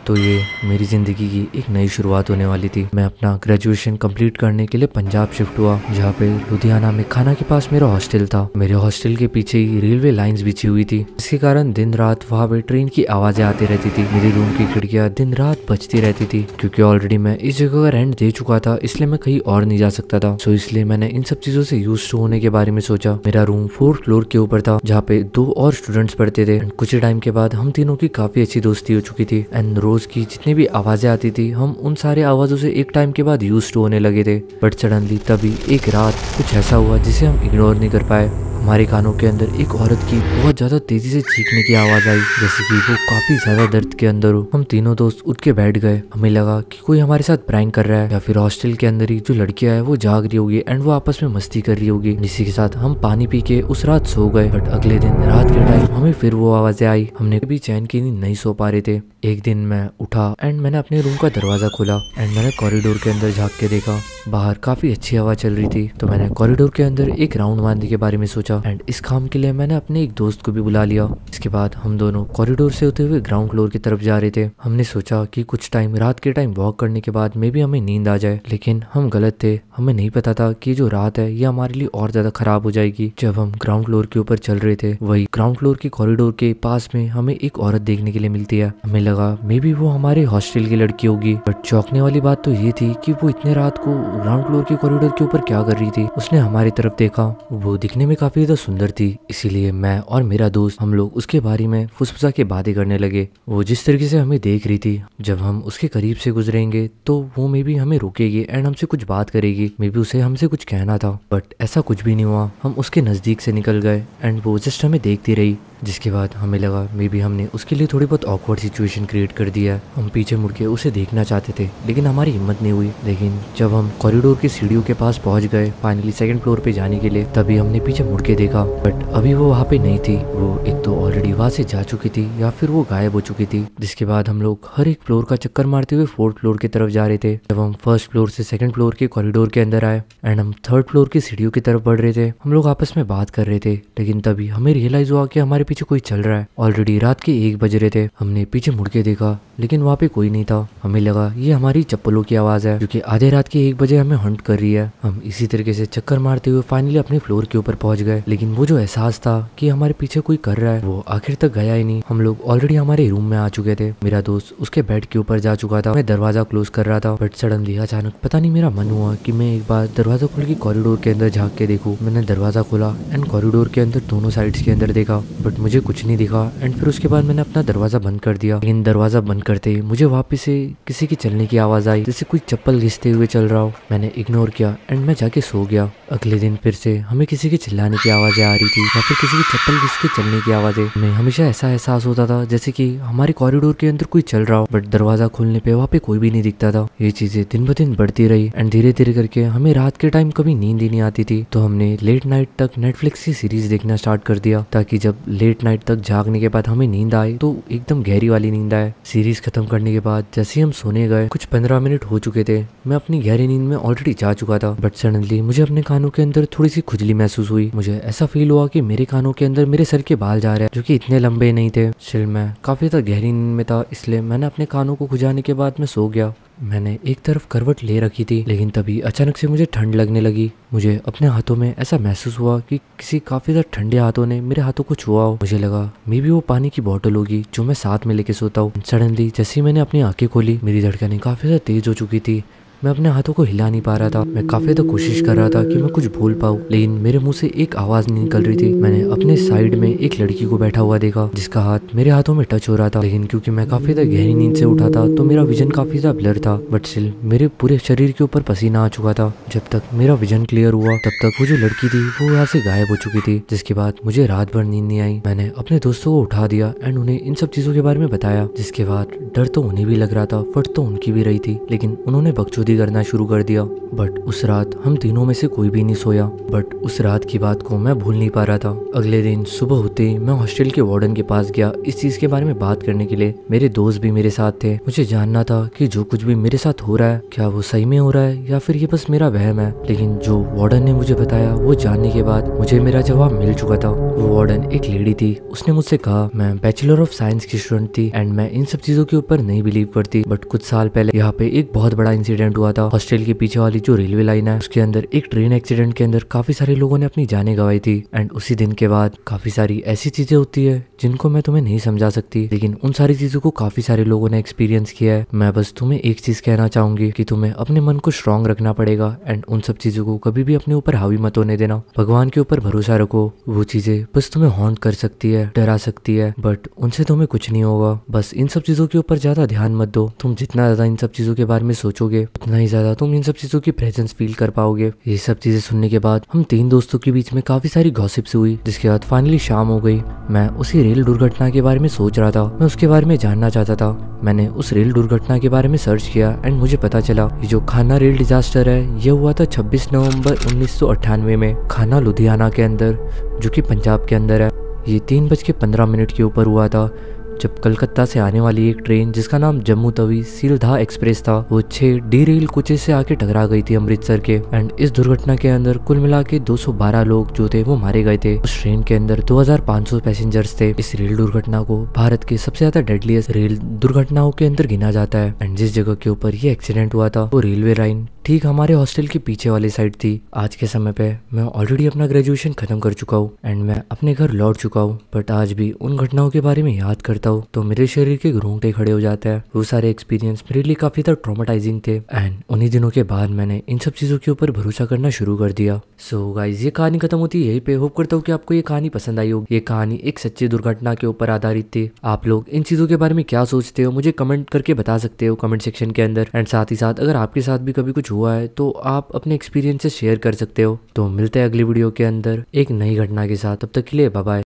तो ये मेरी ज़िंदगी की एक नई शुरुआत होने वाली थी। मैं अपना ग्रेजुएशन कंप्लीट करने के लिए पंजाब शिफ्ट हुआ, जहाँ पे लुधियाना में खाना के पास मेरा हॉस्टल था। मेरे हॉस्टल के पीछे ही रेलवे लाइंस बिछी हुई थी, जिसके कारण दिन रात वहाँ पे ट्रेन की आवाज़ें आती रहती थी। मेरी रूम की खिड़कियाँ दिन रात बजती रहती थी। क्योंकि ऑलरेडी मैं इस जगह का रेंट दे चुका था, इसलिए मैं कहीं और नहीं जा सकता था। सो इसलिए मैंने इन सब चीज़ों से यूज टू होने के बारे में सोचा। मेरा रूम 4th फ्लोर के ऊपर था, जहाँ पे 2 और स्टूडेंट्स पढ़ते थे। कुछ ही टाइम के बाद हम तीनों की काफी अच्छी दोस्ती हो चुकी थी एंड रोज की जितनी भी आवाजें आती थी, हम उन सारे आवाजों से एक टाइम के बाद यूज टू होने लगे थे। बट सडनली तभी एक रात कुछ ऐसा हुआ जिसे हम इग्नोर नहीं कर पाए। हमारे कानों के अंदर एक औरत की बहुत ज्यादा तेजी से चीखने की आवाज आई, जैसे कि वो काफी ज्यादा दर्द के अंदर हो। हम तीनों दोस्त उठ के बैठ गए। हमें लगा कि कोई हमारे साथ प्रैंक कर रहा है, या फिर हॉस्टल के अंदर ही जो लड़कियां है वो जाग रही होगी एंड वो आपस में मस्ती कर रही होगी। इसी के साथ हम पानी पी के उस रात सो गए। बट अगले दिन रात के टाइम हमें फिर वो आवाजें आई। हमने कभी चैन की नींद नहीं सो पा रहे थे। एक दिन मैं उठा एंड मैंने अपने रूम का दरवाजा खोला एंड मैंने कॉरिडोर के अंदर झांक के देखा। बाहर काफी अच्छी हवा चल रही थी, तो मैंने कॉरिडोर के अंदर एक राउंड मारने के बारे में सोचा एंड इस काम के लिए मैंने अपने एक दोस्त को भी बुला लिया। इसके बाद हम दोनों कॉरिडोर से होते हुए ग्राउंड फ्लोर की तरफ जा रहे थे। हमने सोचा कि कुछ टाइम रात के टाइम वॉक करने के बाद मे भी हमें नींद आ जाए, लेकिन हम गलत थे। हमें नहीं पता था कि जो रात है ये हमारे लिए और ज्यादा खराब हो जाएगी। जब हम ग्राउंड फ्लोर के ऊपर चल रहे थे, वही ग्राउंड फ्लोर के कॉरिडोर के पास में हमें एक औरत देखने के लिए मिलती है। हमें लगा मे बी वो हमारे हॉस्टल की लड़की होगी। बट चौंकने वाली बात तो ये थी कि वो इतने रात को ग्राउंड फ्लोर के कॉरिडोर के ऊपर क्या कर रही थी। उसने हमारी तरफ देखा। वो दिखने में काफी ज्यादा सुंदर थी, इसीलिए मैं और मेरा दोस्त हम लोग उसके बारे में फुसफुसा के बातें करने लगे। वो जिस तरीके से हमें देख रही थी, जब हम उसके करीब से गुजरेंगे तो वो मे बी हमें रोकेगी एंड हमसे कुछ बात करेगी। मे बी उसे हमसे कुछ कहना था, बट ऐसा कुछ भी नहीं हुआ। हम उसके नजदीक से निकल गए एंड वो जस्ट हमें देखती रही, जिसके बाद हमें लगा मे बी हमने उसके लिए थोड़ी बहुत ऑकवर्ड सिचुएशन क्रिएट कर दिया है। हम पीछे मुड़ के उसे देखना चाहते थे, लेकिन हमारी हिम्मत नहीं हुई। लेकिन जब हम कॉरिडोर की सीढ़ियों के पास पहुंच गए फाइनली 2nd फ्लोर पे जाने के लिए, तभी हमने पीछे मुड़ के देखा। बट अभी वो वहाँ पे नहीं थी। वो एक तो ऑलरेडी वहाँ से जा चुकी थी या फिर वो गायब हो चुकी थी। जिसके बाद हम लोग हर एक फ्लोर का चक्कर मारते हुए 4th फ्लोर की तरफ जा रहे थे। जब हम 1st फ्लोर से 2nd फ्लोर के कॉरिडोर के अंदर आए एंड हम 3rd फ्लोर की सीढ़ियों की तरफ बढ़ रहे थे, हम लोग आपस में बात कर रहे थे। लेकिन तभी हमें रियलाइज हुआ कि हमारे पीछे कोई चल रहा है। ऑलरेडी रात के 1 बज रहे थे। हमने पीछे मुड़ के देखा, लेकिन वहाँ पे कोई नहीं था। हमें लगा ये हमारी चप्पलों की आवाज है, क्योंकि आधे रात के 1 बजे हमें हंट कर रही है। हम इसी तरीके से चक्कर मारते हुए फाइनली अपने फ्लोर के ऊपर पहुंच गए। लेकिन वो जो एहसास था कि हमारे पीछे कोई कर रहा है, वो आखिर तक गया ही नहीं। हम लोग ऑलरेडी हमारे रूम में आ चुके थे। मेरा दोस्त उसके बेड के ऊपर जा चुका था। मैं दरवाजा क्लोज कर रहा था, बट सडनली अचानक पता नहीं मेरा मन हुआ कि मैं एक बार दरवाजा खोल के कॉरिडोर के अंदर झांक के देखूं। मैंने दरवाजा खोला एंड कॉरिडोर के अंदर दोनों साइड्स के अंदर देखा, बट मुझे कुछ नहीं दिखा। एंड फिर उसके बाद मैंने अपना दरवाजा बंद कर दिया। लेकिन दरवाजा बंद करते ही मुझे वापस से किसी की चलने की आवाज आई, जैसे कोई चप्पल घिसते हुए चल रहा हो। मैंने इग्नोर किया एंड मैं जाके सो गया। अगले दिन फिर से हमें किसी के चिल्लाने की आवाजें आ रही थी, या फिर किसी की चप्पल घिस के चलने की आवाजें। हमें हमेशा ऐसा एहसास होता था जैसे कि हमारे कॉरिडोर के अंदर कोई चल रहा हो, बट दरवाजा खोलने पे वहाँ पे कोई भी नहीं दिखता था। ये चीजें दिन ब दिन बढ़ती रही एंड धीरे धीरे करके हमें रात के टाइम कभी नींद ही नहीं आती थी। तो हमने लेट नाइट तक नेटफ्लिक्स की सीरीज देखना स्टार्ट कर दिया, ताकि जब लेट नाइट तक जागने के बाद हमें नींद आए तो एकदम गहरी वाली नींद आए। सीरीज खत्म करने के बाद जैसे ही हम सोने गए, कुछ 15 मिनट हो चुके थे। मैं अपनी गहरी नींद में ऑलरेडी जा चुका था, बट सडनली मुझे अपने कानों के अंदर थोड़ी सी खुजली महसूस हुई। मुझे ऐसा फील हुआ कि मेरे कानों के अंदर मेरे सर के बाल जा रहे हैं, जो कि इतने लंबे नहीं थे। स्टिल मैं काफी ज्यादा गहरी नींद में था, इसलिए मैंने अपने कानों को खुजाने के बाद मैं सो गया। मैंने एक तरफ करवट ले रखी थी, लेकिन तभी अचानक से मुझे ठंड लगने लगी। मुझे अपने हाथों में ऐसा महसूस हुआ कि किसी काफी ज्यादा ठंडे हाथों ने मेरे हाथों को छुआ हो। मुझे लगा मे बी वो पानी की बोतल होगी जो मैं साथ में लेके सोता हूँ। सडनली जैसे ही मैंने अपनी आंखें खोली, मेरी धड़कनें काफी ज्यादा तेज हो चुकी थी। मैं अपने हाथों को हिला नहीं पा रहा था। मैं काफी ज्यादा कोशिश कर रहा था कि मैं कुछ बोल पाऊँ, लेकिन मेरे मुंह से एक आवाज नहीं निकल रही थी। मैंने अपने साइड में एक लड़की को बैठा हुआ देखा, जिसका हाथ मेरे हाथों में टच हो रहा था। लेकिन क्योंकि मैं काफी ज्यादा गहरी नींद से उठा था, तो मेरा विजन काफी ज्यादा ब्लर था। बट स्टिल मेरे पूरे शरीर के ऊपर पसीना आ चुका था। जब तक मेरा विजन क्लियर हुआ, तब तक वो जो लड़की थी वो यहाँ से गायब हो चुकी थी। जिसके बाद मुझे रात भर नींद नहीं आई। मैंने अपने दोस्तों को उठा दिया एंड उन्हें इन सब चीजों के बारे में बताया। जिसके बाद डर तो उन्हें भी लग रहा था, फट तो उनकी भी रही थी, लेकिन उन्होंने बकचोदी ही करना शुरू कर दिया। बट उस रात हम तीनों में से कोई भी नहीं सोया। बट उस रात की बात को मैं भूल नहीं पा रहा था। अगले दिन सुबह होते ही मैं हॉस्टल के वार्डन के पास गया इस चीज के बारे में बात करने के लिए। मेरे दोस्त भी मेरे साथ थे। मुझे जानना था कि जो कुछ भी मेरे साथ हो रहा है क्या वो सही में हो रहा है या फिर ये बस मेरा वहम है। लेकिन जो वार्डन ने मुझे बताया वो जानने के बाद मुझे मेरा जवाब मिल चुका था। वो वार्डन एक लेडी थी। उसने मुझसे कहा मैं बैचलर ऑफ साइंस की स्टूडेंट थी एंड मैं इन सब चीजों के ऊपर नहीं बिलीव करती। बट कुछ साल पहले यहाँ पे एक बहुत बड़ा इंसिडेंट हुआ था। हॉस्टल के पीछे वाली जो रेलवे लाइन है उसके अंदर एक ट्रेन एक्सीडेंट के अंदर काफी सारे लोगों ने अपनी जानें गंवाई थी। एंड उसी दिन के बाद काफी सारी ऐसी चीजें होती है जिनको मैं तुम्हें नहीं समझा सकती, लेकिन उन सारी चीजों को काफी सारे लोगों ने एक्सपीरियंस किया है। मैं बस तुम्हें एक चीज कहना चाहूंगी कि तुम्हें अपने मन को स्ट्रांग रखना पड़ेगा एंड उन सब चीजों को कभी भी अपने ऊपर हावी मत होने देना। भगवान के ऊपर भरोसा रखो। वो चीजें बस तुम्हें हॉन्ट कर सकती है, डरा सकती है, बट उनसे तुम्हें कुछ नहीं होगा। बस इन सब चीजों के ऊपर ज्यादा ध्यान मत दो। तुम जितना ज्यादा इन सब चीजों के बारे में सोचोगे उतना ही ज्यादा तुम इन सब चीजों की प्रेजेंस फील कर पाओगे। ये सब चीजें सुनने के बाद हम तीन दोस्तों के बीच में काफी सारी गॉसिप्स हुई, जिसके बाद फाइनली शाम हो गई। मैं उसी रेल दुर्घटना के बारे में सोच रहा था। मैं उसके बारे में जानना चाहता था। मैंने उस रेल दुर्घटना के बारे में सर्च किया एंड मुझे पता चला ये जो खाना रेल डिजास्टर है ये हुआ था 26 नवंबर 1998 में खाना लुधियाना के अंदर, जो कि पंजाब के अंदर है। ये 3:15 के ऊपर हुआ था, जब कलकत्ता से आने वाली एक ट्रेन जिसका नाम जम्मू तवी सीलधा एक्सप्रेस था वो 6 डी रेल कोचेस से आके टकरा गई थी अमृतसर के। एंड इस दुर्घटना के अंदर कुल मिला के 212 लोग जो थे वो मारे गए थे। उस ट्रेन के अंदर 2500 पैसेंजर्स थे। इस रेल दुर्घटना को भारत के सबसे ज्यादा डेडलीस्ट रेल दुर्घटनाओं के अंदर गिना जाता है। एंड जिस जगह के ऊपर ये एक्सीडेंट हुआ था वो रेलवे लाइन ठीक हमारे हॉस्टल के पीछे वाली साइड थी। आज के समय पे मैं ऑलरेडी अपना ग्रेजुएशन खत्म कर चुका हूँ एंड मैं अपने घर लौट चुका हूँ। बट आज भी उन घटनाओं के बारे में याद करता हूँ तो मेरे शरीर के रोंगटे खड़े हो जाते हैं। वो सारे एक्सपीरियंस मेरे लिए काफी ज्यादा ट्रॉमेटाइजिंग थे एंड उन्हीं दिनों के बाद मैंने इन सब चीजों के ऊपर भरोसा करना शुरू कर दिया। सो गाइज ये कहानी खत्म होती है यहीं पे। होप करता हूँ कि आपको ये कहानी पसंद आई होगी। ये कहानी एक सच्ची दुर्घटना के ऊपर आधारित थी। आप लोग इन चीजों के बारे में क्या सोचते हो मुझे कमेंट करके बता सकते हो कमेंट सेक्शन के अंदर। एंड साथ ही साथ अगर आपके साथ भी कभी कुछ हुआ है तो आप अपने एक्सपीरियंसेस शेयर कर सकते हो। तो मिलते हैं अगली वीडियो के अंदर एक नई घटना के साथ। तब तक के लिए बाय बाय।